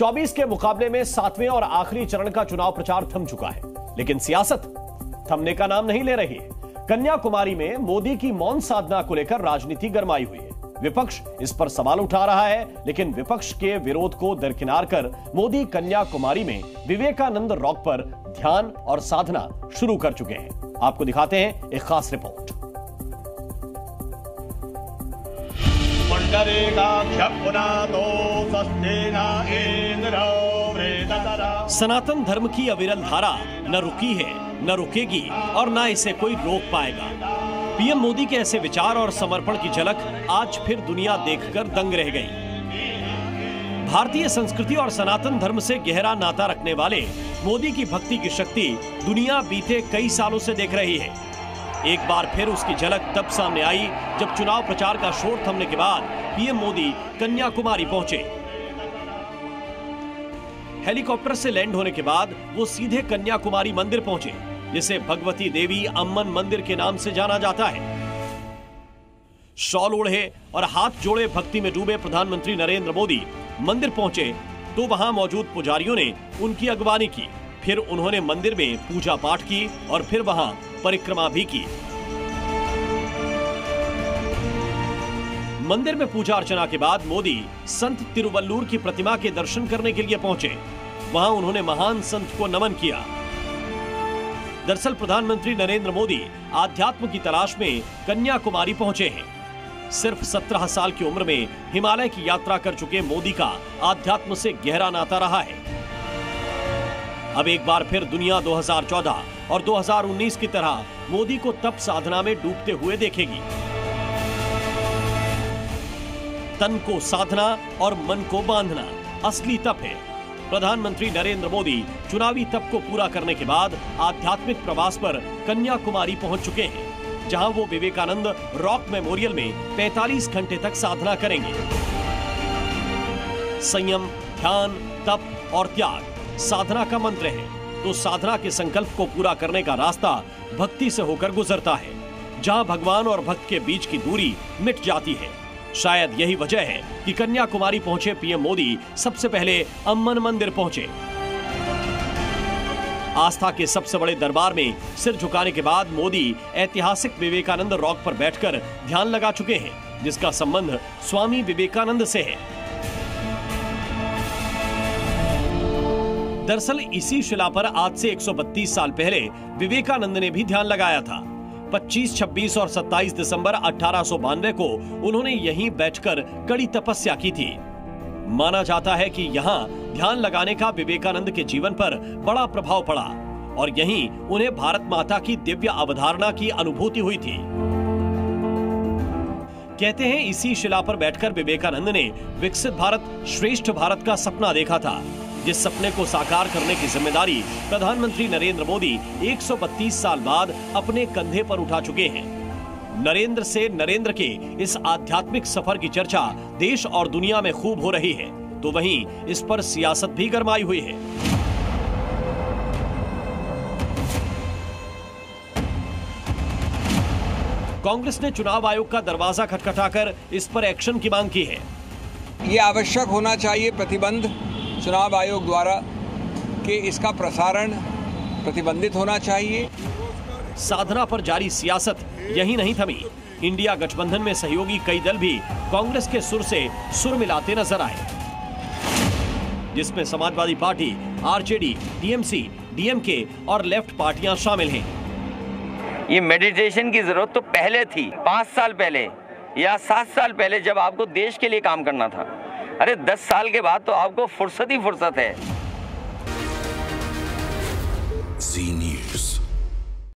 24 के मुकाबले में 7वें और आखिरी चरण का चुनाव प्रचार थम चुका है, लेकिन सियासत थमने का नाम नहीं ले रही है। कन्याकुमारी में मोदी की मौन साधना को लेकर राजनीति गरमाई हुई है। विपक्ष इस पर सवाल उठा रहा है, लेकिन विपक्ष के विरोध को दरकिनार कर मोदी कन्याकुमारी में विवेकानंद रॉक पर ध्यान और साधना शुरू कर चुके हैं। आपको दिखाते हैं एक खास रिपोर्ट। सनातन धर्म की अविरल धारा न रुकी है, न रुकेगी और न इसे कोई रोक पाएगा। पीएम मोदी के ऐसे विचार और समर्पण की झलक आज फिर दुनिया देखकर दंग रह गई। भारतीय संस्कृति और सनातन धर्म से गहरा नाता रखने वाले मोदी की भक्ति की शक्ति दुनिया बीते कई सालों से देख रही है। एक बार फिर उसकी झलक तब सामने आई जब चुनाव प्रचार का शोर थमने के बाद पीएम मोदी कन्याकुमारी पहुंचे। हेलीकॉप्टर से लैंड होने के बाद वो सीधे कन्याकुमारी मंदिर पहुंचे, जिसे भगवती देवी अम्मन मंदिर के नाम से जाना जाता है। शॉल ओढ़े और हाथ जोड़े भक्ति में डूबे प्रधानमंत्री नरेंद्र मोदी मंदिर पहुंचे तो वहां मौजूद पुजारियों ने उनकी अगवानी की। फिर उन्होंने मंदिर में पूजा पाठ की और फिर वहां परिक्रमा भी की। मंदिर में पूजा अर्चना के बाद मोदी संत तिरुवल्लुर की प्रतिमा के दर्शन करने के लिए पहुंचे। वहां उन्होंने महान संत को नमन किया। दरअसल प्रधानमंत्री नरेंद्र मोदी आध्यात्म की तलाश में कन्याकुमारी पहुंचे हैं। सिर्फ 17 साल की उम्र में हिमालय की यात्रा कर चुके मोदी का आध्यात्म से गहरा नाता रहा है। अब एक बार फिर दुनिया 2014 और 2019 की तरह मोदी को तप साधना में डूबते हुए देखेगी। तन को साधना और मन को बांधना असली तप है। प्रधानमंत्री नरेंद्र मोदी चुनावी तप को पूरा करने के बाद आध्यात्मिक प्रवास पर कन्याकुमारी पहुंच चुके हैं, जहां वो विवेकानंद रॉक मेमोरियल में 45 घंटे तक साधना करेंगे। संयम, ध्यान, तप और त्याग साधना का मंत्र है, तो साधना के संकल्प को पूरा करने का रास्ता भक्ति से होकर गुजरता है, जहां भगवान और भक्त के बीच की दूरी मिट जाती है। शायद यही वजह है कि कन्याकुमारी पहुंचे पीएम मोदी सबसे पहले अम्मन मंदिर पहुंचे। आस्था के सबसे बड़े दरबार में सिर झुकाने के बाद मोदी ऐतिहासिक विवेकानंद रॉक पर बैठकर ध्यान लगा चुके हैं, जिसका संबंध स्वामी विवेकानंद से है। दरअसल इसी शिला पर आज से 132 साल पहले विवेकानंद ने भी ध्यान लगाया था। 25, 26 और 27 दिसंबर 1892 को उन्होंने यहीं बैठकर कड़ी तपस्या की थी। माना जाता है कि यहाँ ध्यान लगाने का विवेकानंद के जीवन पर बड़ा प्रभाव पड़ा और यहीं उन्हें भारत माता की दिव्य अवधारणा की अनुभूति हुई थी। कहते हैं इसी शिला पर बैठकर विवेकानंद ने विकसित भारत, श्रेष्ठ भारत का सपना देखा था, जिस सपने को साकार करने की जिम्मेदारी प्रधानमंत्री नरेंद्र मोदी 132 साल बाद अपने कंधे पर उठा चुके हैं। नरेंद्र से नरेंद्र के इस आध्यात्मिक सफर की चर्चा देश और दुनिया में खूब हो रही है, तो वहीं इस पर सियासत भी गरमाई हुई है। कांग्रेस ने चुनाव आयोग का दरवाजा खटखटाकर इस पर एक्शन की मांग की है। ये आवश्यक होना चाहिए प्रतिबंध चुनाव आयोग द्वारा कि इसका प्रसारण प्रतिबंधित होना चाहिए। साधना पर जारी सियासत यही नहीं थमी। इंडिया गठबंधन में सहयोगी कई दल भी कांग्रेस के सुर से सुर मिलाते नजर आए, जिसमें Samajwadi party, RJD, TMC, DMK और लेफ्ट पार्टियां शामिल हैं। ये मेडिटेशन की जरूरत तो पहले थी, 5 साल पहले या 7 साल पहले, जब आपको देश के लिए काम करना था। अरे 10 साल के बाद तो आपको फुर्सत ही फुर्सत है। जी न्यूज़।